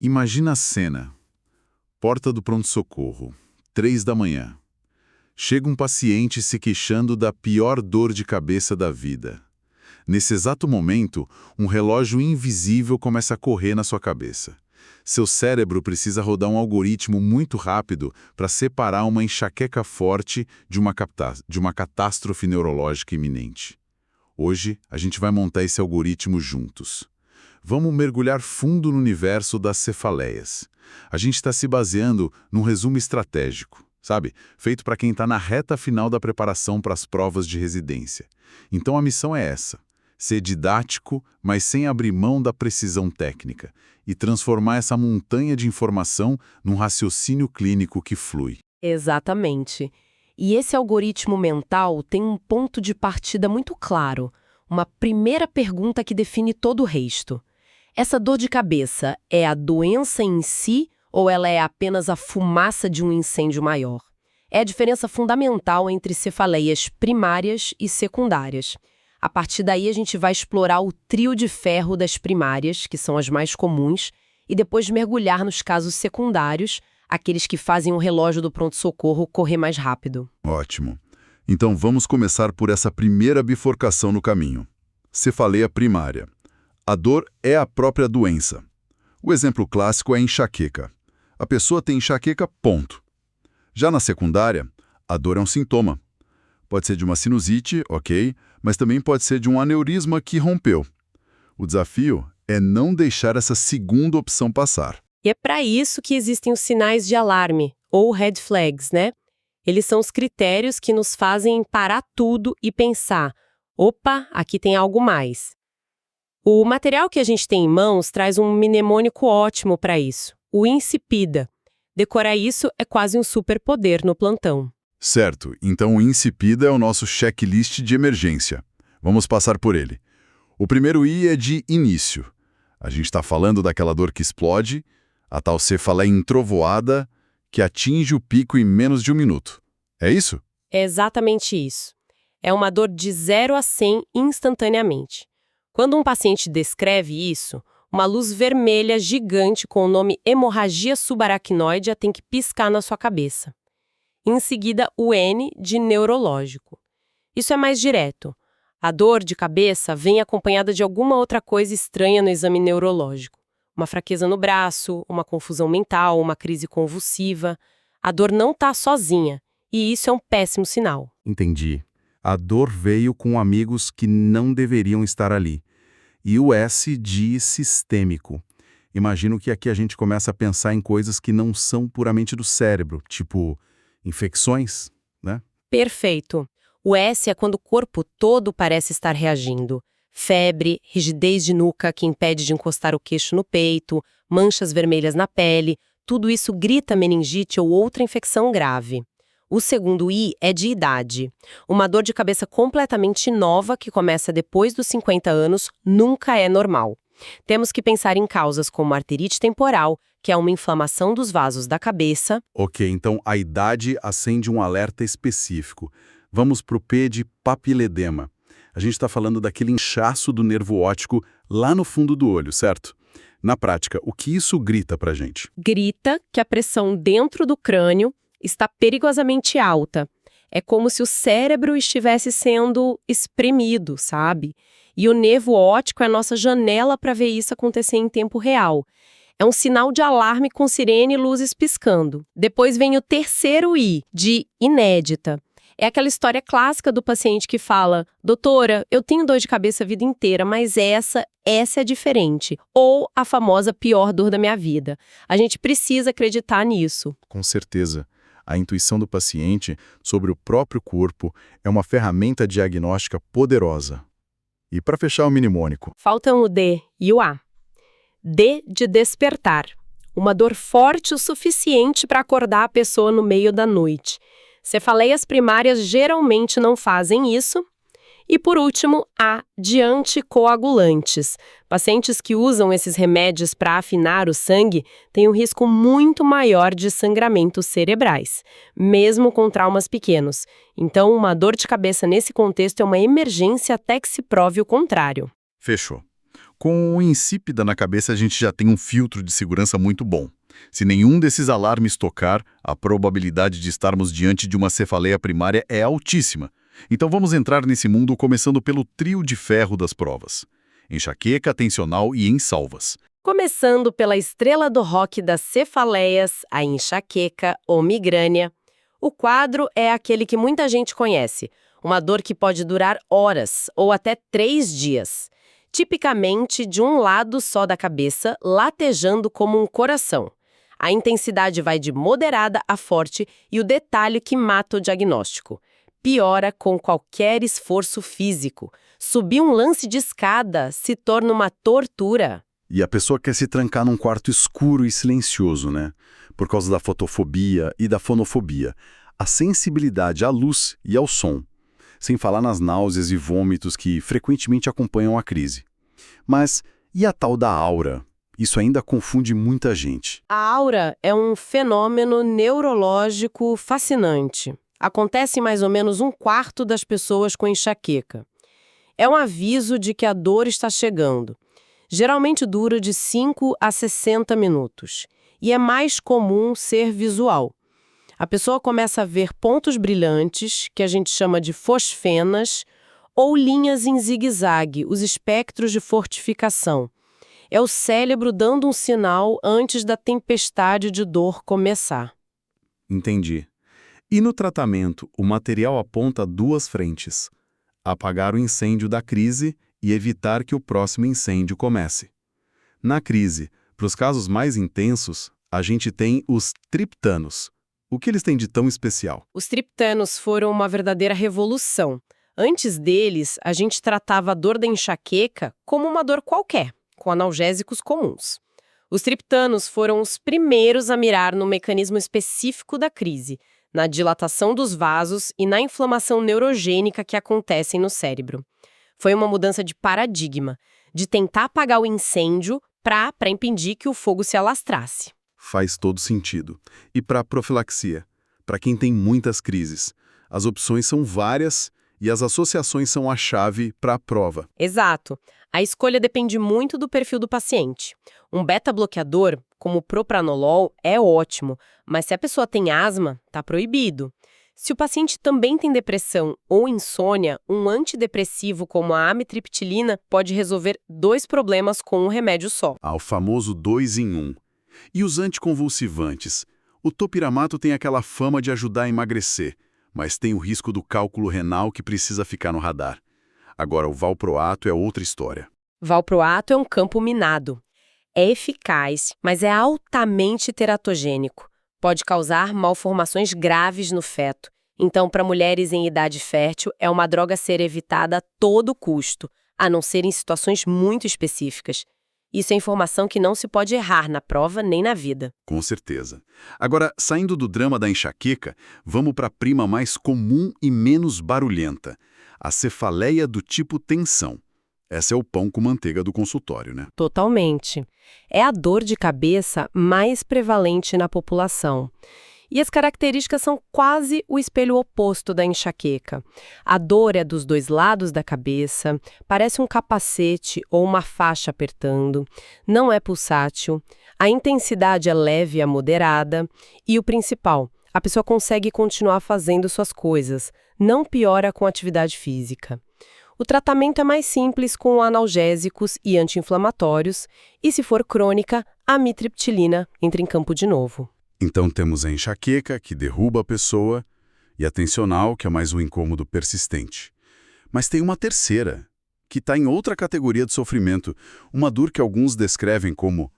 Imagina a cena. Porta do pronto-socorro, 3 da manhã. Chega um paciente se queixando da pior dor de cabeça da vida. Nesse exato momento, um relógio invisível começa a correr na sua cabeça. Seu cérebro precisa rodar um algoritmo muito rápido para separar uma enxaqueca forte de uma catástrofe neurológica iminente. Hoje, a gente vai montar esse algoritmo juntos. Vamos mergulhar fundo no universo das cefaleias. A gente está se baseando num resumo estratégico, sabe? Feito para quem está na reta final da preparação para as provas de residência. Então a missão é essa: ser didático, mas sem abrir mão da precisão técnica, e transformar essa montanha de informação num raciocínio clínico que flui. Exatamente. E esse algoritmo mental tem um ponto de partida muito claro, uma primeira pergunta que define todo o resto. Essa dor de cabeça é a doença em si ou ela é apenas a fumaça de um incêndio maior? É a diferença fundamental entre cefaleias primárias e secundárias. A partir daí a gente vai explorar o trio de ferro das primárias, que são as mais comuns, e depois mergulhar nos casos secundários, aqueles que fazem o relógio do pronto-socorro correr mais rápido. Ótimo. Então vamos começar por essa primeira bifurcação no caminho. Cefaleia primária. A dor é a própria doença. O exemplo clássico é a enxaqueca. A pessoa tem enxaqueca, ponto. Já na secundária, a dor é um sintoma. Pode ser de uma sinusite, ok, mas também pode ser de um aneurisma que rompeu. O desafio é não deixar essa segunda opção passar. E é para isso que existem os sinais de alarme, ou red flags, né? Eles são os critérios que nos fazem parar tudo e pensar: opa, aqui tem algo mais. O material que a gente tem em mãos traz um mnemônico ótimo para isso, o Insipida. Decorar isso é quase um superpoder no plantão. Certo, então o Insipida é o nosso checklist de emergência. Vamos passar por ele. O primeiro I é de início. A gente está falando daquela dor que explode, a tal cefaleia entrovoada, que atinge o pico em menos de 1 minuto. É isso? É exatamente isso. É uma dor de 0 a 100 instantaneamente. Quando um paciente descreve isso, uma luz vermelha gigante com o nome hemorragia subaracnoide tem que piscar na sua cabeça. Em seguida, o N de neurológico. Isso é mais direto. A dor de cabeça vem acompanhada de alguma outra coisa estranha no exame neurológico. Uma fraqueza no braço, uma confusão mental, uma crise convulsiva. A dor não está sozinha, e isso é um péssimo sinal. Entendi. A dor veio com amigos que não deveriam estar ali. E o S de sistêmico. Imagino que aqui a gente começa a pensar em coisas que não são puramente do cérebro, tipo infecções, né? Perfeito. O S é quando o corpo todo parece estar reagindo. Febre, rigidez de nuca que impede de encostar o queixo no peito, manchas vermelhas na pele, tudo isso grita meningite ou outra infecção grave. O segundo I é de idade. Uma dor de cabeça completamente nova que começa depois dos 50 anos nunca é normal. Temos que pensar em causas como arterite temporal, que é uma inflamação dos vasos da cabeça. Ok, então a idade acende um alerta específico. Vamos para o P de papiledema. A gente está falando daquele inchaço do nervo óptico lá no fundo do olho, certo? Na prática, o que isso grita pra gente? Grita que a pressão dentro do crânio está perigosamente alta. É como se o cérebro estivesse sendo espremido, sabe? E o nervo óptico é a nossa janela para ver isso acontecer em tempo real. É um sinal de alarme com sirene e luzes piscando. Depois vem o terceiro I, de inédita. É aquela história clássica do paciente que fala: doutora, eu tenho dor de cabeça a vida inteira, mas essa é diferente. Ou a famosa pior dor da minha vida. A gente precisa acreditar nisso. Com certeza. A intuição do paciente sobre o próprio corpo é uma ferramenta diagnóstica poderosa. E para fechar o mnemônico? Faltam o D e o A. D de despertar. Uma dor forte o suficiente para acordar a pessoa no meio da noite. Cefaleias primárias geralmente não fazem isso. E por último, A de anticoagulantes. Pacientes que usam esses remédios para afinar o sangue têm um risco muito maior de sangramentos cerebrais, mesmo com traumas pequenos. Então, uma dor de cabeça nesse contexto é uma emergência até que se prove o contrário. Fechou. Com o insípida na cabeça, a gente já tem um filtro de segurança muito bom. Se nenhum desses alarmes tocar, a probabilidade de estarmos diante de uma cefaleia primária é altíssima. Então vamos entrar nesse mundo começando pelo trio de ferro das provas: enxaqueca, tensional e insalvas. Começando pela estrela do rock das cefaleias, a enxaqueca ou migrânia. O quadro é aquele que muita gente conhece, uma dor que pode durar horas ou até 3 dias. Tipicamente de um lado só da cabeça, latejando como um coração. A intensidade vai de moderada a forte e o detalhe que mata o diagnóstico: piora com qualquer esforço físico. Subir um lance de escada se torna uma tortura. E a pessoa quer se trancar num quarto escuro e silencioso, né? Por causa da fotofobia e da fonofobia. A sensibilidade à luz e ao som. Sem falar nas náuseas e vômitos que frequentemente acompanham a crise. Mas e a tal da aura? Isso ainda confunde muita gente. A aura é um fenômeno neurológico fascinante. Acontece em mais ou menos 1/4 das pessoas com enxaqueca. É um aviso de que a dor está chegando. Geralmente dura de 5 a 60 minutos. E é mais comum ser visual. A pessoa começa a ver pontos brilhantes, que a gente chama de fosfenas, ou linhas em zigue-zague, os espectros de fortificação. É o cérebro dando um sinal antes da tempestade de dor começar. Entendi. E no tratamento, o material aponta 2 frentes: apagar o incêndio da crise e evitar que o próximo incêndio comece. Na crise, para os casos mais intensos, a gente tem os triptanos. O que eles têm de tão especial? Os triptanos foram uma verdadeira revolução. Antes deles, a gente tratava a dor da enxaqueca como uma dor qualquer, com analgésicos comuns. Os triptanos foram os primeiros a mirar no mecanismo específico da crise, na dilatação dos vasos e na inflamação neurogênica que acontecem no cérebro. Foi uma mudança de paradigma, de tentar apagar o incêndio para impedir que o fogo se alastrasse. Faz todo sentido. E para a profilaxia? Para quem tem muitas crises, as opções são várias e as associações são a chave para a prova. Exato. A escolha depende muito do perfil do paciente. Um beta-bloqueador, como o propranolol, é ótimo, mas se a pessoa tem asma, está proibido. Se o paciente também tem depressão ou insônia, um antidepressivo como a amitriptilina pode resolver 2 problemas com um remédio só. O famoso 2 em 1. E os anticonvulsivantes? O topiramato tem aquela fama de ajudar a emagrecer, mas tem o risco do cálculo renal que precisa ficar no radar. Agora, o valproato é outra história. Valproato é um campo minado. É eficaz, mas é altamente teratogênico. Pode causar malformações graves no feto. Então, para mulheres em idade fértil, é uma droga a ser evitada a todo custo, a não ser em situações muito específicas. Isso é informação que não se pode errar na prova nem na vida. Com certeza. Agora, saindo do drama da enxaqueca, vamos para a prima mais comum e menos barulhenta, a cefaleia do tipo tensão. Essa é o pão com manteiga do consultório, né? Totalmente. É a dor de cabeça mais prevalente na população. E as características são quase o espelho oposto da enxaqueca. A dor é dos 2 lados da cabeça, parece um capacete ou uma faixa apertando, não é pulsátil, a intensidade é leve a moderada e o principal, a pessoa consegue continuar fazendo suas coisas, não piora com atividade física. O tratamento é mais simples com analgésicos e anti-inflamatórios e, se for crônica, a amitriptilina entra em campo de novo. Então temos a enxaqueca, que derruba a pessoa, e a tensional, que é mais um incômodo persistente. Mas tem uma terceira, que está em outra categoria de sofrimento, uma dor que alguns descrevem como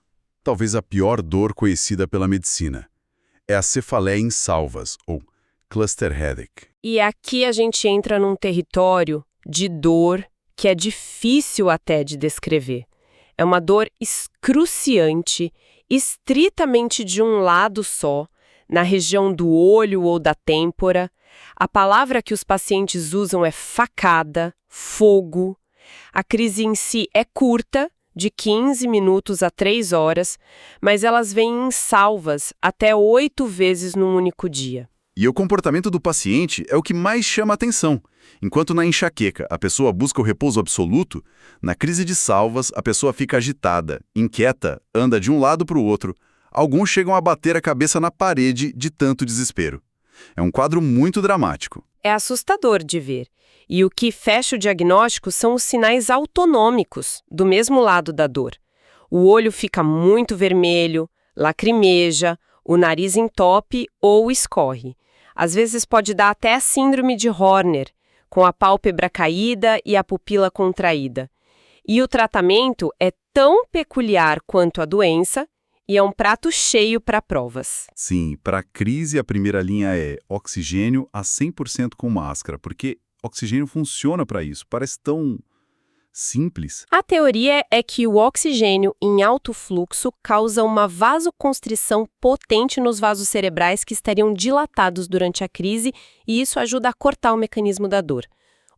talvez a pior dor conhecida pela medicina. É a cefaleia insalvas, ou cluster headache. E aqui a gente entra num território de dor que é difícil até de descrever. É uma dor excruciante, estritamente de um lado só, na região do olho ou da têmpora. A palavra que os pacientes usam é facada, fogo. A crise em si é curta, de 15 minutos a 3 horas, mas elas vêm em salvas até 8 vezes num único dia. E o comportamento do paciente é o que mais chama a atenção. Enquanto na enxaqueca a pessoa busca o repouso absoluto, na crise de salvas a pessoa fica agitada, inquieta, anda de um lado para o outro. Alguns chegam a bater a cabeça na parede de tanto desespero. É um quadro muito dramático. É assustador de ver. E o que fecha o diagnóstico são os sinais autonômicos, do mesmo lado da dor. O olho fica muito vermelho, lacrimeja, o nariz entope ou escorre. Às vezes pode dar até a síndrome de Horner, com a pálpebra caída e a pupila contraída. E o tratamento é tão peculiar quanto a doença e é um prato cheio para provas. Sim, para a crise a primeira linha é oxigênio a 100% com máscara, porque oxigênio funciona para isso, parece tão simples. A teoria é que o oxigênio em alto fluxo causa uma vasoconstrição potente nos vasos cerebrais que estariam dilatados durante a crise e isso ajuda a cortar o mecanismo da dor.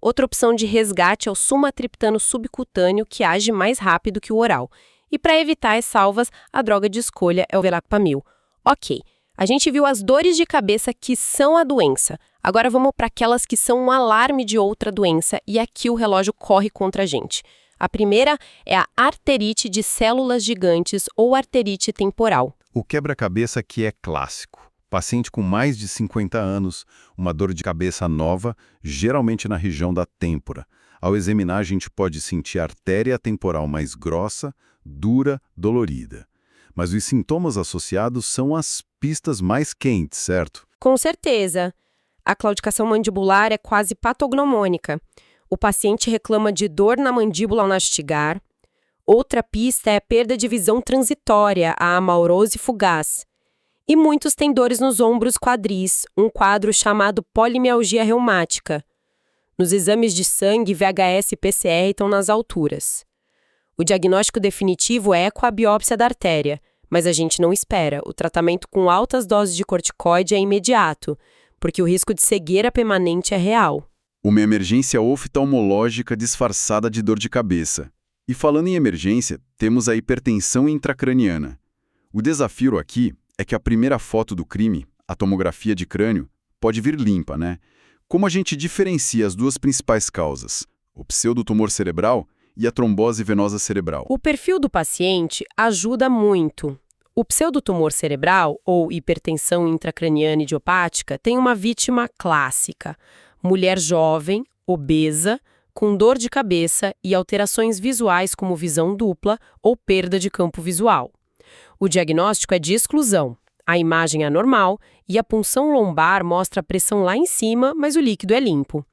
Outra opção de resgate é o sumatriptano subcutâneo, que age mais rápido que o oral. E para evitar as salvas, a droga de escolha é o Verapamil. Ok, a gente viu as dores de cabeça que são a doença. Agora vamos para aquelas que são um alarme de outra doença e aqui o relógio corre contra a gente. A primeira é a arterite de células gigantes ou arterite temporal. O quebra-cabeça aqui é clássico. Paciente com mais de 50 anos, uma dor de cabeça nova, geralmente na região da têmpora. Ao examinar, a gente pode sentir a artéria temporal mais grossa, dura, dolorida. Mas os sintomas associados são as pistas mais quentes, certo? Com certeza. A claudicação mandibular é quase patognomônica. O paciente reclama de dor na mandíbula ao mastigar. Outra pista é a perda de visão transitória, a amaurose fugaz. E muitos têm dores nos ombros quadris, um quadro chamado polimialgia reumática. Nos exames de sangue, VHS e PCR estão nas alturas. O diagnóstico definitivo é com a biópsia da artéria, mas a gente não espera. O tratamento com altas doses de corticoide é imediato, porque o risco de cegueira permanente é real. Uma emergência oftalmológica disfarçada de dor de cabeça. E falando em emergência, temos a hipertensão intracraniana. O desafio aqui é que a primeira foto do crime, a tomografia de crânio, pode vir limpa, né? Como a gente diferencia as duas principais causas, o pseudotumor cerebral e a trombose venosa cerebral? O perfil do paciente ajuda muito. O pseudotumor cerebral, ou hipertensão intracraniana idiopática, tem uma vítima clássica. Mulher jovem, obesa, com dor de cabeça e alterações visuais como visão dupla ou perda de campo visual. O diagnóstico é de exclusão. A imagem é normal e a punção lombar mostra a pressão lá em cima, mas o líquido é limpo.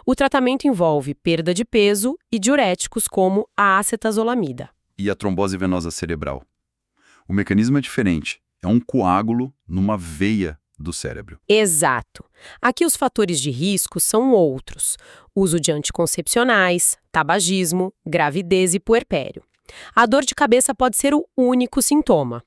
O tratamento envolve perda de peso e diuréticos como a acetazolamida. E a trombose venosa cerebral? O mecanismo é diferente. É um coágulo numa veia do cérebro. Exato. Aqui os fatores de risco são outros. Uso de anticoncepcionais, tabagismo, gravidez e puerpério. A dor de cabeça pode ser o único sintoma.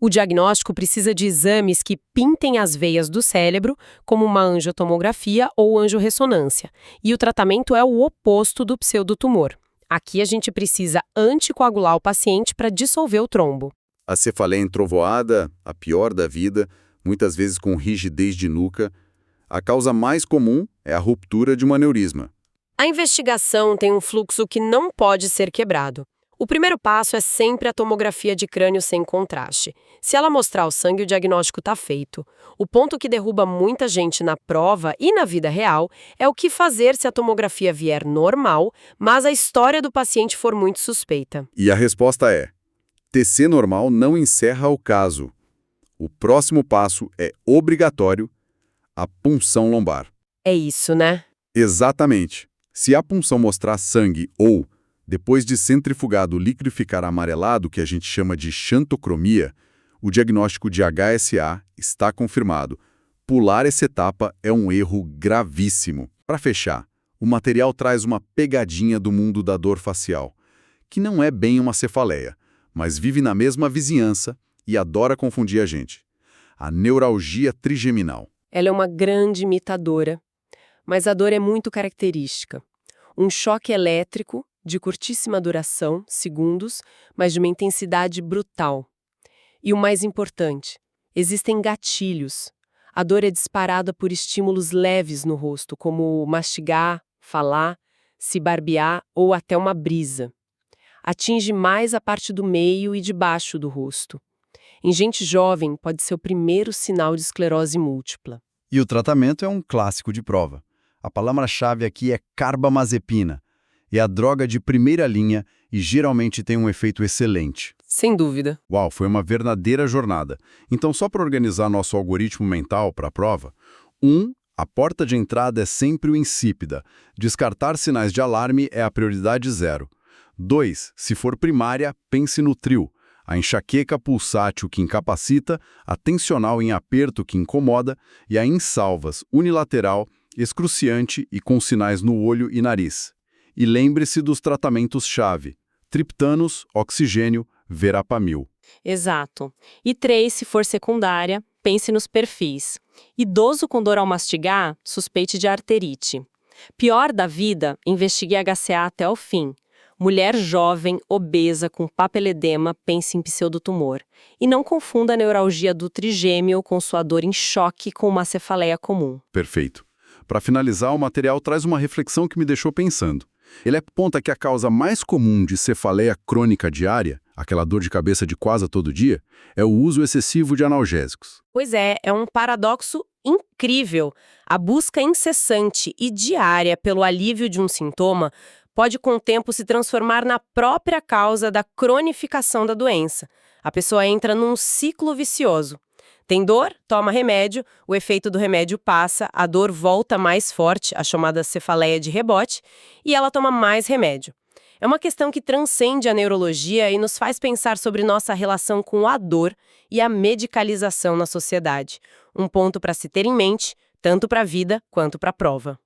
O diagnóstico precisa de exames que pintem as veias do cérebro, como uma angiotomografia ou angiorressonância. E o tratamento é o oposto do pseudotumor. Aqui a gente precisa anticoagular o paciente para dissolver o trombo. A cefaleia entrovoada, a pior da vida, muitas vezes com rigidez de nuca. A causa mais comum é a ruptura de um aneurisma. A investigação tem um fluxo que não pode ser quebrado. O primeiro passo é sempre a tomografia de crânio sem contraste. Se ela mostrar o sangue, o diagnóstico está feito. O ponto que derruba muita gente na prova e na vida real é o que fazer se a tomografia vier normal, mas a história do paciente for muito suspeita. E a resposta é: TC normal não encerra o caso. O próximo passo é obrigatório, a punção lombar. É isso, né? Exatamente. Se a punção mostrar sangue ou, depois de centrifugado, o líquido ficar amarelado, que a gente chama de xantocromia, o diagnóstico de HSA está confirmado. Pular essa etapa é um erro gravíssimo. Para fechar, o material traz uma pegadinha do mundo da dor facial, que não é bem uma cefaleia, mas vive na mesma vizinhança e adora confundir a gente. A neuralgia trigeminal. Ela é uma grande imitadora, mas a dor é muito característica. Um choque elétrico de curtíssima duração, segundos, mas de uma intensidade brutal. E o mais importante, existem gatilhos. A dor é disparada por estímulos leves no rosto, como mastigar, falar, se barbear ou até uma brisa. Atinge mais a parte do meio e de baixo do rosto. Em gente jovem, pode ser o primeiro sinal de esclerose múltipla. E o tratamento é um clássico de prova. A palavra-chave aqui é carbamazepina. É a droga de primeira linha e geralmente tem um efeito excelente. Sem dúvida. Uau, foi uma verdadeira jornada. Então, só para organizar nosso algoritmo mental para a prova, 1. A porta de entrada é sempre o insípida. Descartar sinais de alarme é a prioridade 0. 2. Se for primária, pense no trio. A enxaqueca pulsátil que incapacita, a tensional em aperto que incomoda e a insalvas unilateral, excruciante e com sinais no olho e nariz. E lembre-se dos tratamentos-chave: triptanos, oxigênio, verapamil. Exato. E 3, se for secundária, pense nos perfis. Idoso com dor ao mastigar, suspeite de arterite. Pior da vida, investigue HCA até o fim. Mulher jovem, obesa, com papeledema, pense em pseudotumor. E não confunda a neuralgia do trigêmeo com sua dor em choque com uma cefaleia comum. Perfeito. Para finalizar, o material traz uma reflexão que me deixou pensando. Ele aponta que a causa mais comum de cefaleia crônica diária, aquela dor de cabeça de quase todo dia, é o uso excessivo de analgésicos. Pois é um paradoxo incrível. A busca incessante e diária pelo alívio de um sintoma pode, com o tempo, se transformar na própria causa da cronificação da doença. A pessoa entra num ciclo vicioso. Tem dor? Toma remédio, o efeito do remédio passa, a dor volta mais forte, a chamada cefaleia de rebote, e ela toma mais remédio. É uma questão que transcende a neurologia e nos faz pensar sobre nossa relação com a dor e a medicalização na sociedade. Um ponto para se ter em mente, tanto para a vida quanto para a prova.